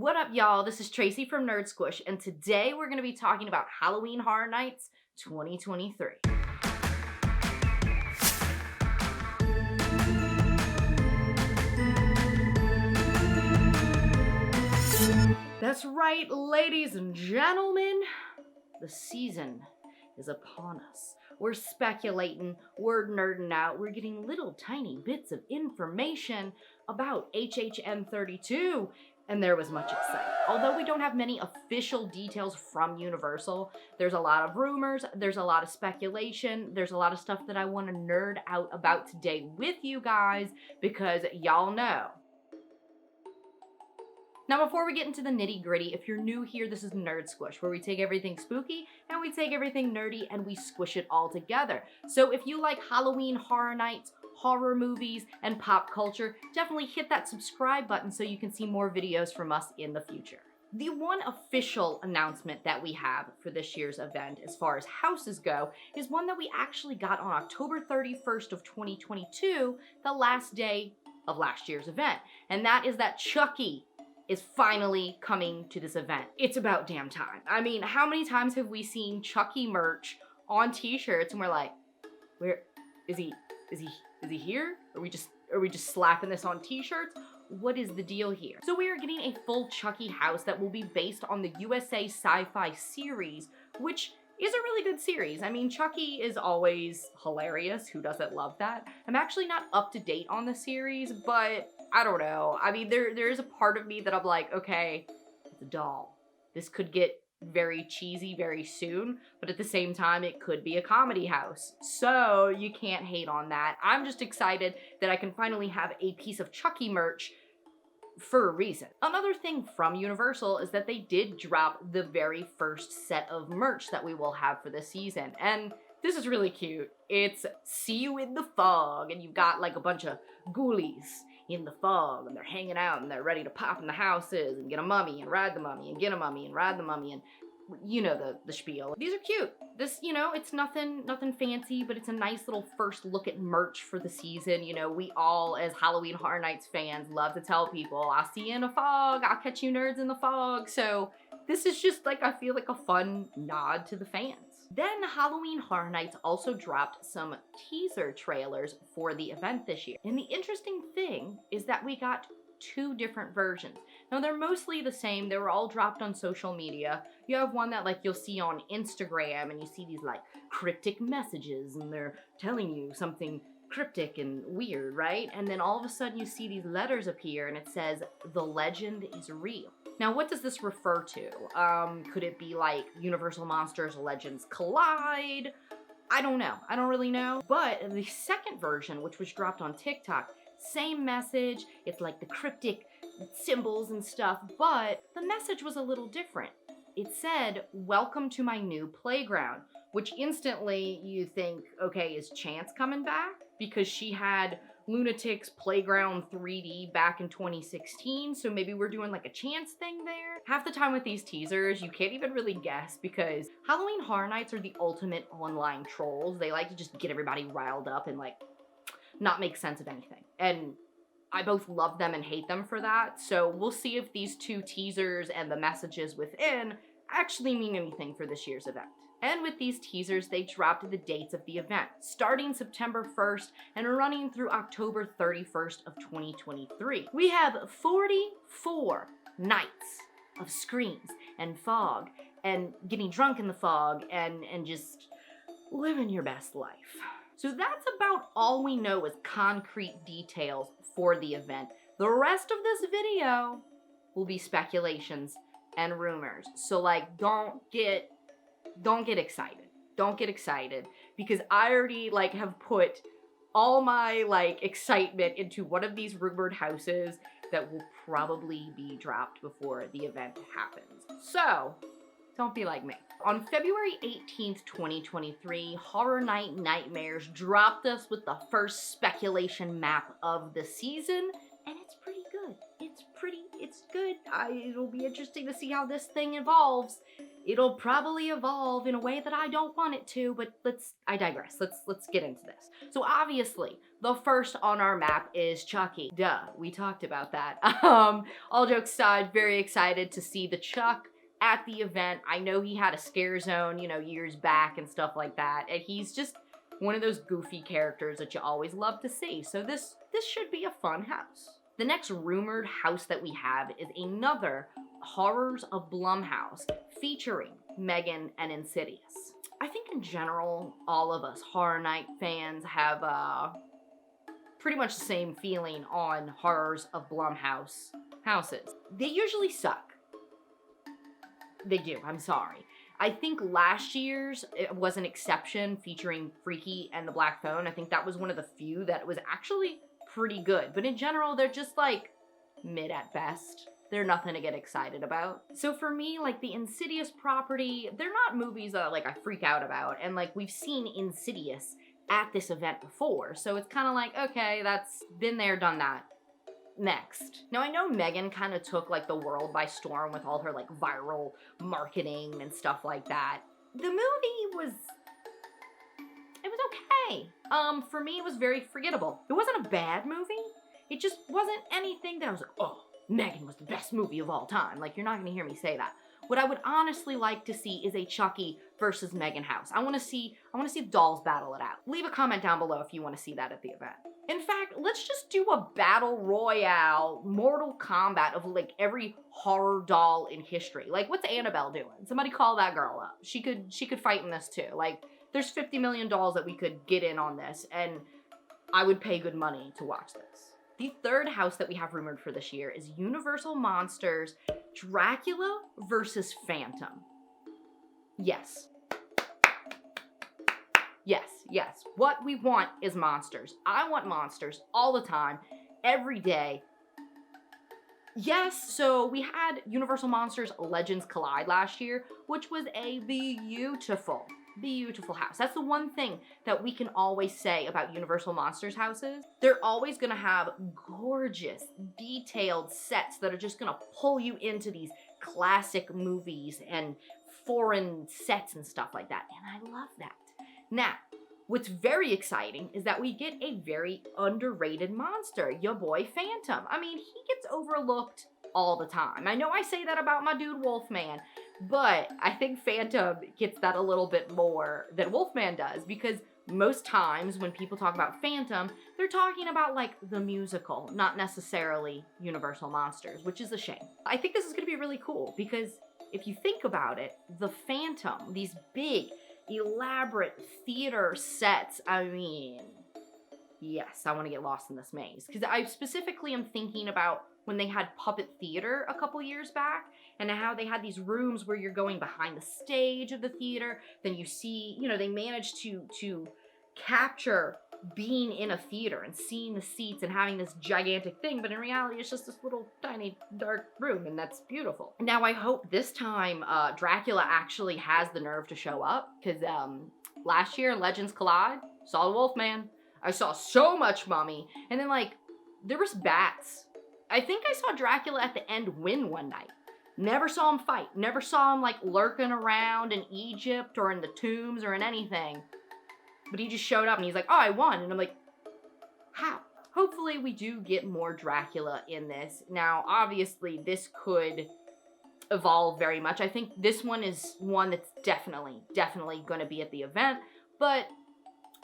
What up, y'all? This is Tracy from Nerd Squish, and today we're going to be talking about Halloween Horror Nights 2023. That's right, ladies and gentlemen. The season is upon us. We're speculating, we're nerding out, we're getting little tiny bits of information about HHN32, and there was much excitement. Although we don't have many official details from Universal, there's a lot of rumors, there's a lot of speculation, there's a lot of stuff that I want to nerd out about today with you guys, because y'all know. Now, before we get into the nitty gritty, if you're new here, this is Nerd Squish, where we take everything spooky and we take everything nerdy and we squish it all together. So if you like Halloween Horror Nights, horror movies, and pop culture, definitely hit that subscribe button so you can see more videos from us in the future. The one official announcement that we have for this year's event, as far as houses go, is one that we actually got on October 31st of 2022, the last day of last year's event. And that is that Chucky is finally coming to this event. It's about damn time. I mean, how many times have we seen Chucky merch on t-shirts and we're like, where is he here? Are we just slapping this on t-shirts? What is the deal here? So we are getting a full Chucky house that will be based on the USA Sci-Fi series, which is a really good series. I mean, Chucky is always hilarious. Who doesn't love that? I'm actually not up to date on the series, but I don't know. I mean, there is a part of me that I'm like, okay, it's a doll. This could get very cheesy very soon, but at the same time, it could be a comedy house. So you can't hate on that. I'm just excited that I can finally have a piece of Chucky merch for a reason. Another thing from Universal is that they did drop the very first set of merch that we will have for this season. And this is really cute. It's See You in the Fog, and you've got like a bunch of ghoulies in the fog, and they're hanging out, and they're ready to pop in the houses and get a mummy and ride the mummy and get a mummy and ride the mummy, and you know the spiel. These are cute. This, it's nothing fancy, but it's a nice little first look at merch for the season. We all, as Halloween Horror Nights fans, love to tell people, I'll see you in a fog, I'll catch you nerds in the fog. So this is just I feel like a fun nod to the fans. Then Halloween Horror Nights also dropped some teaser trailers for the event this year. And the interesting thing is that we got two different versions. Now, they're mostly the same. They were all dropped on social media. You have one that you'll see on Instagram, and you see these cryptic messages, and they're telling you something cryptic and weird, right? And then all of a sudden you see these letters appear and it says, "The legend is real." Now, what does this refer to? Could it be Universal Monsters Legends Collide? I don't know. I don't really know. But the second version, which was dropped on TikTok, same message. It's the cryptic symbols and stuff, but the message was a little different. It said, "Welcome to my new playground," which instantly you think, okay, is Chance coming back? Because she had Lunatic's Playground 3D back in 2016, so maybe we're doing a Chance thing there? Half the time with these teasers, you can't even really guess, because Halloween Horror Nights are the ultimate online trolls. They like to just get everybody riled up and not make sense of anything. And I both love them and hate them for that, so we'll see if these two teasers and the messages within actually mean anything for this year's event. And with these teasers, they dropped the dates of the event, starting September 1st and running through October 31st of 2023. We have 44 nights of screams and fog and getting drunk in the fog and just living your best life. So that's about all we know as concrete details for the event. The rest of this video will be speculations and rumors. So don't get excited. Don't get excited, because I already have put all my excitement into one of these rumored houses that will probably be dropped before the event happens. So don't be like me. On February 18th, 2023, Horror Night Nightmares dropped us with the first speculation map of the season, and it's pretty good. It's pretty it's good. It'll be interesting to see how this thing evolves. It'll probably evolve in a way that I don't want it to, but I digress. Let's get into this. So obviously, the first on our map is Chucky. Duh, we talked about that. All jokes aside, very excited to see the Chuck at the event. I know he had a scare zone, years back and stuff like that. And he's just one of those goofy characters that you always love to see. So this should be a fun house. The next rumored house that we have is another Horrors of Blumhouse featuring Megan and Insidious. I think in general, all of us Horror Night fans have pretty much the same feeling on Horrors of Blumhouse houses. They usually suck. They do, I'm sorry. I think last year's it was an exception featuring Freaky and the Black Phone. I think that was one of the few that was actually pretty good. But in general, they're just like mid at best. They're nothing to get excited about. So for me, like the Insidious property, they're not movies that like I freak out about. And like we've seen Insidious at this event before. So it's kind of like, okay, that's been there, done that. Next. Now I know Megan kind of took like the world by storm with all her like viral marketing and stuff like that. The movie was okay. For me it was very forgettable. It wasn't a bad movie. It just wasn't anything that I was like, oh, Megan was the best movie of all time. Like, you're not gonna hear me say that. What I would honestly like to see is a Chucky versus Megan house. I wanna see the dolls battle it out. Leave a comment down below if you wanna see that at the event. In fact, let's just do a battle royale, Mortal Kombat of like every horror doll in history. Like, what's Annabelle doing? Somebody call that girl up. She could fight in this too. Like, there's 50 million dolls that we could get in on this, and I would pay good money to watch this. The third house that we have rumored for this year is Universal Monsters Dracula versus Phantom. Yes. Yes. What we want is monsters. I want monsters all the time, every day. Yes, so we had Universal Monsters Legends Collide last year, which was a beautiful house. That's the one thing that we can always say about Universal Monsters houses. They're always gonna have gorgeous, detailed sets that are just gonna pull you into these classic movies and foreign sets and stuff like that. And I love that. Now, what's very exciting is that we get a very underrated monster, your boy Phantom. I mean, he gets overlooked all the time. I know I say that about my dude Wolfman, but I think Phantom gets that a little bit more than Wolfman does, because most times when people talk about Phantom, they're talking about like the musical, not necessarily Universal Monsters, which is a shame. I think this is gonna be really cool because if you think about it, the Phantom, these big, elaborate theater sets, I mean, yes, I want to get lost in this maze. Because I specifically am thinking about when they had puppet theater a couple years back, and how they had these rooms where you're going behind the stage of the theater, then you see, they managed to capture being in a theater and seeing the seats and having this gigantic thing, but in reality it's just this little tiny dark room, and that's beautiful. Now I hope this time Dracula actually has the nerve to show up, because last year in Legends Collide, saw the Wolfman, I saw so much Mummy, and then like there was bats. I think I saw Dracula at the end win one night. Never saw him fight, never saw him like lurking around in Egypt or in the tombs or in anything. But he just showed up and he's like, oh, I won. And I'm like, how? Hopefully we do get more Dracula in this. Now, obviously, this could evolve very much. I think this one is one that's definitely going to be at the event. But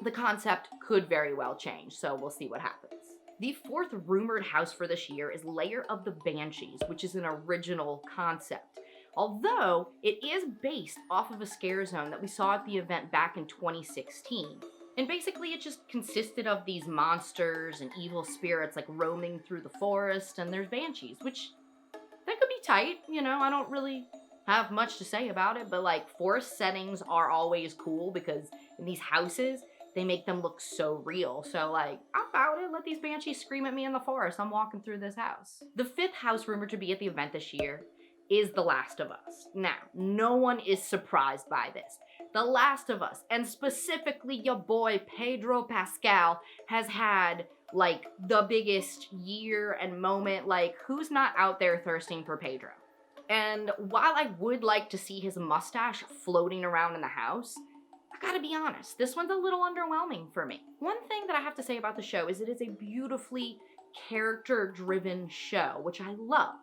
the concept could very well change. So we'll see what happens. The fourth rumored house for this year is Lair of the Banshees, which is an original concept. Although it is based off of a scare zone that we saw at the event back in 2016. And basically it just consisted of these monsters and evil spirits like roaming through the forest, and there's banshees, which that could be tight, I don't really have much to say about it, but like forest settings are always cool because in these houses, they make them look so real. So like, I'm about it. Let these banshees scream at me in the forest. I'm walking through this house. The fifth house rumored to be at the event this year is The Last of Us. Now, no one is surprised by this. The Last of Us, and specifically your boy Pedro Pascal, has had like the biggest year and moment. Like, who's not out there thirsting for Pedro? And while I would like to see his mustache floating around in the house, I gotta be honest, this one's a little underwhelming for me. One thing that I have to say about the show is it is a beautifully character-driven show, which I love.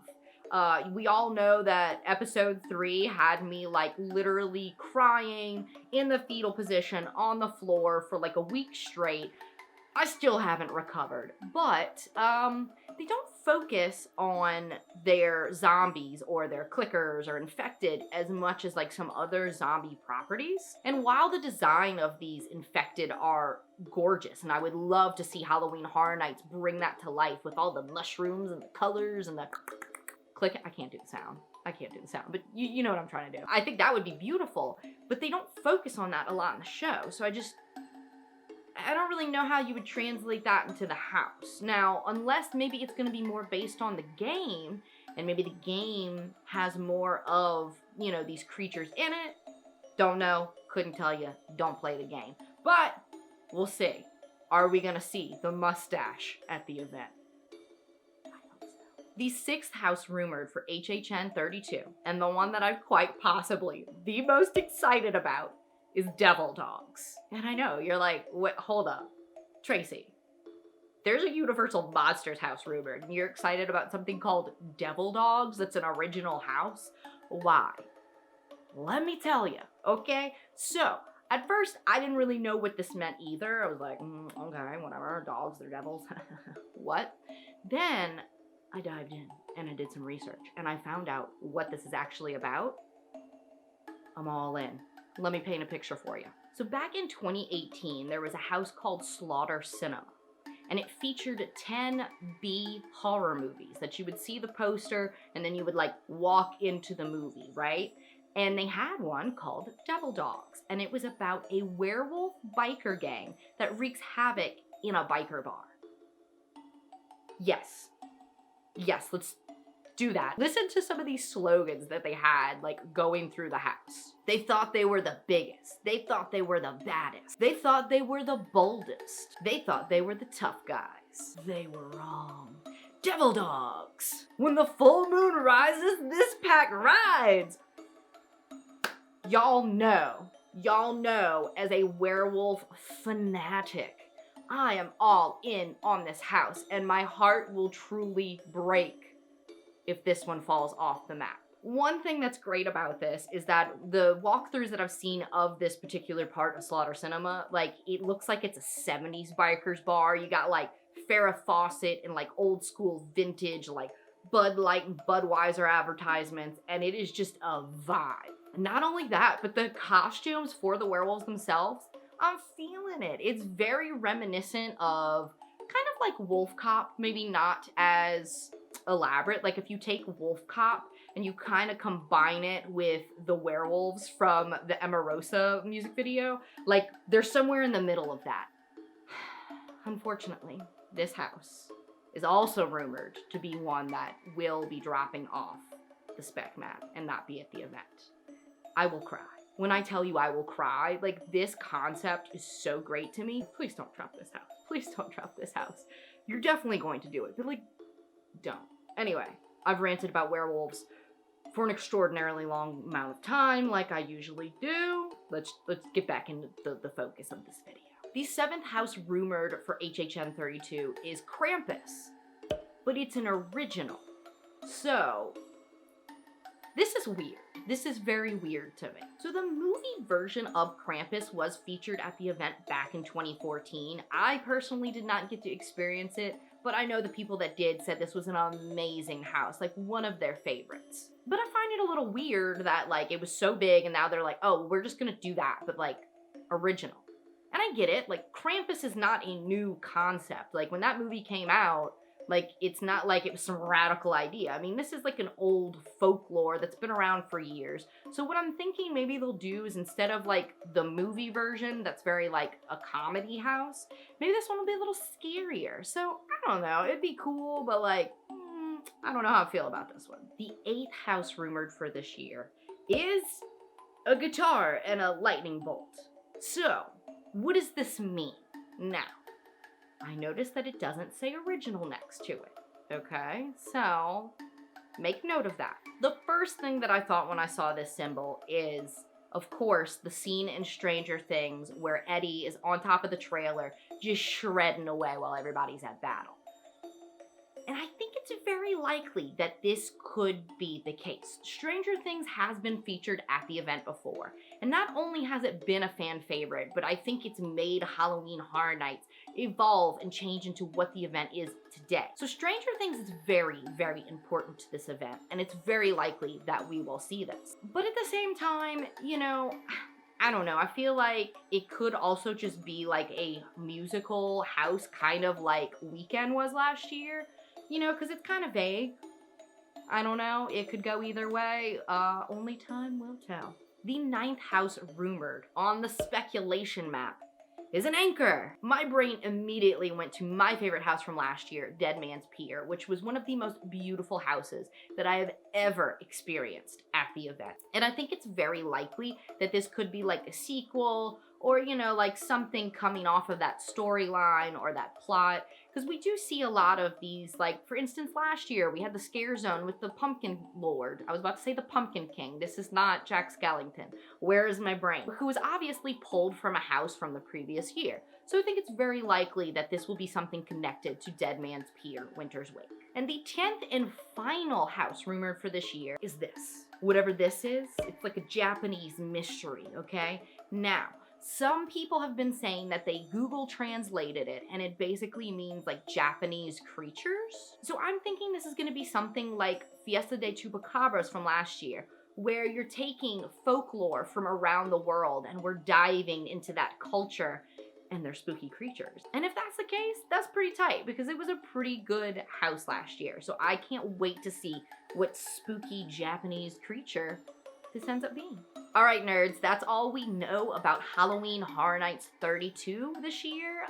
We all know that episode 3 had me like literally crying in the fetal position on the floor for like a week straight. I still haven't recovered, but they don't focus on their zombies or their clickers or infected as much as like some other zombie properties. And while the design of these infected are gorgeous, and I would love to see Halloween Horror Nights bring that to life with all the mushrooms and the colors and the click. I can't do the sound. But you know what I'm trying to do. I think that would be beautiful, but they don't focus on that a lot in the show. So I don't really know how you would translate that into the house. Now, unless maybe it's going to be more based on the game, and maybe the game has more of, you know, these creatures in it. Don't know, couldn't tell you, don't play the game. But, we'll see. Are we going to see the mustache at the event? The 6th house rumored for HHN 32, and the one that I'm quite possibly the most excited about, is Devil Dogs. And I know, you're like, wait, hold up. Tracy, there's a Universal Monsters house rumored, and you're excited about something called Devil Dogs that's an original house? Why? Let me tell you, okay? So, at first, I didn't really know what this meant either. I was like, okay, whatever, dogs, they're devils. What? Then, I dived in, and I did some research, and I found out what this is actually about. I'm all in. Let me paint a picture for you. So back in 2018, there was a house called Slaughter Cinema, and it featured 10 B horror movies that you would see the poster, and then you would like walk into the movie, right? And they had one called Devil Dogs, and it was about a werewolf biker gang that wreaks havoc in a biker bar. Yes, let's do that. Listen to some of these slogans that they had, like, going through the house. They thought they were the biggest. They thought they were the baddest. They thought they were the boldest. They thought they were the tough guys. They were wrong. Devil Dogs. When the full moon rises, this pack rides. Y'all know, as a werewolf fanatic, I am all in on this house, and my heart will truly break if this one falls off the map. One thing that's great about this is that the walkthroughs that I've seen of this particular part of Slaughter Cinema, like, it looks like it's a 70s biker's bar. You got, like, Farrah Fawcett and, like, old school vintage, like, Bud Light and Budweiser advertisements, and it is just a vibe. Not only that, but the costumes for the werewolves themselves, I'm feeling it. It's very reminiscent of kind of like Wolf Cop, maybe not as elaborate. Like if you take Wolf Cop and you kind of combine it with the werewolves from the Emarosa music video, like they're somewhere in the middle of that. Unfortunately, this house is also rumored to be one that will be dropping off the spec map and not be at the event. I will cry. When I tell you I will cry, like, this concept is so great to me. Please don't drop this house. Please don't drop this house. You're definitely going to do it, but, like, don't. Anyway, I've ranted about werewolves for an extraordinarily long amount of time, like I usually do. Let's get back into the focus of this video. The 7th house rumored for HHN 32 is Krampus, but it's an original. So, this is weird. This is very weird to me. So the movie version of Krampus was featured at the event back in 2014. I personally did not get to experience it, but I know the people that did said this was an amazing house, like one of their favorites. But I find it a little weird that like it was so big and now they're like, oh, we're just gonna do that, but like original. And I get it, like Krampus is not a new concept. Like when that movie came out, like, it's not like it was some radical idea. I mean, this is like an old folklore that's been around for years. So what I'm thinking maybe they'll do is instead of like the movie version that's very like a comedy house, maybe this one will be a little scarier. So I don't know, it'd be cool, but like, I don't know how I feel about this one. The 8th house rumored for this year is a guitar and a lightning bolt. So what does this mean? Now, I noticed that it doesn't say original next to it. Okay, so make note of that. The first thing that I thought when I saw this symbol is, of course, the scene in Stranger Things where Eddie is on top of the trailer just shredding away while everybody's at battle. And I think it's very likely that this could be the case. Stranger Things has been featured at the event before, and not only has it been a fan favorite, but I think it's made Halloween Horror Nights evolve and change into what the event is today. So Stranger Things is very, very important to this event, and it's very likely that we will see this. But at the same time, I don't know. I feel like it could also just be like a musical house, kind of like Weekend was last year, because it's kind of vague. I don't know. It could go either way. Only time will tell. The ninth house rumored on the speculation map is an anchor. My brain immediately went to my favorite house from last year, Dead Man's Pier, which was one of the most beautiful houses that I have ever experienced at the event. And I think it's very likely that this could be like a sequel or, like something coming off of that storyline or that plot. Because we do see a lot of these, like, for instance, last year we had the Scare Zone with the Pumpkin Lord. I was about to say the Pumpkin King. This is not Jack Skellington. Where is my brain? Who was obviously pulled from a house from the previous year. So I think it's very likely that this will be something connected to Dead Man's Pier, Winter's Wake. And the 10th and final house rumored for this year is this. Whatever this is, it's like a Japanese mystery, okay? Now, some people have been saying that they Google translated it and it basically means like Japanese creatures. So I'm thinking this is going to be something like Fiesta de Chupacabras from last year, where you're taking folklore from around the world and we're diving into that culture and their spooky creatures. And if that's the case, that's pretty tight because it was a pretty good house last year. So I can't wait to see what spooky Japanese creature this ends up being. All right, nerds, that's all we know about Halloween Horror Nights 32 this year.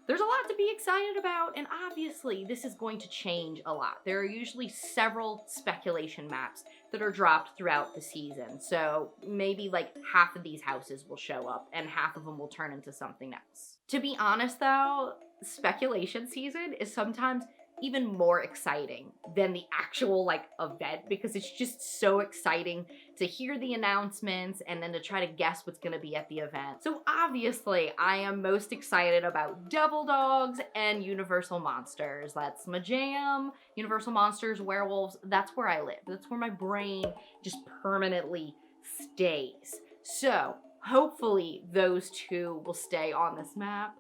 There's a lot to be excited about, and obviously this is going to change a lot. There are usually several speculation maps that are dropped throughout the season, so maybe like half of these houses will show up and half of them will turn into something else. To be honest though, speculation season is sometimes even more exciting than the actual like event because it's just so exciting to hear the announcements and then to try to guess what's going to be at the event. So obviously I am most excited about Devil Dogs and Universal Monsters. That's my jam. Universal Monsters, werewolves, that's where I live. That's where my brain just permanently stays. So hopefully those two will stay on this map.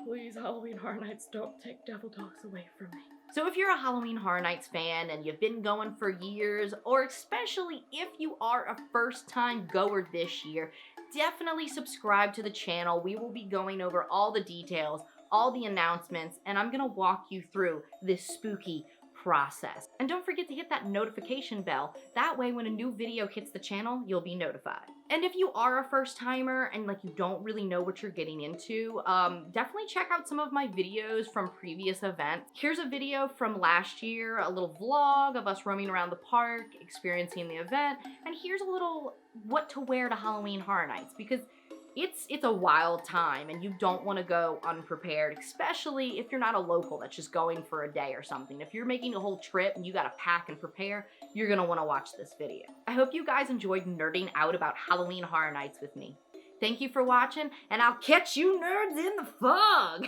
Please, Halloween Horror Nights, don't take Devil Dogs away from me. So if you're a Halloween Horror Nights fan and you've been going for years, or especially if you are a first-time goer this year, definitely subscribe to the channel. We will be going over all the details, all the announcements, and I'm gonna walk you through this spooky process. And don't forget to hit that notification bell. That way when a new video hits the channel, you'll be notified. And if you are a first timer and like you don't really know what you're getting into, definitely check out some of my videos from previous events. Here's a video from last year, a little vlog of us roaming around the park, experiencing the event, and here's a little what to wear to Halloween Horror Nights because it's a wild time and you don't want to go unprepared, especially if you're not a local that's just going for a day or something. If you're making a whole trip and you gotta pack and prepare, you're gonna want to watch this video. I hope you guys enjoyed nerding out about Halloween Horror Nights with me. Thank you for watching, and I'll catch you nerds in the fog!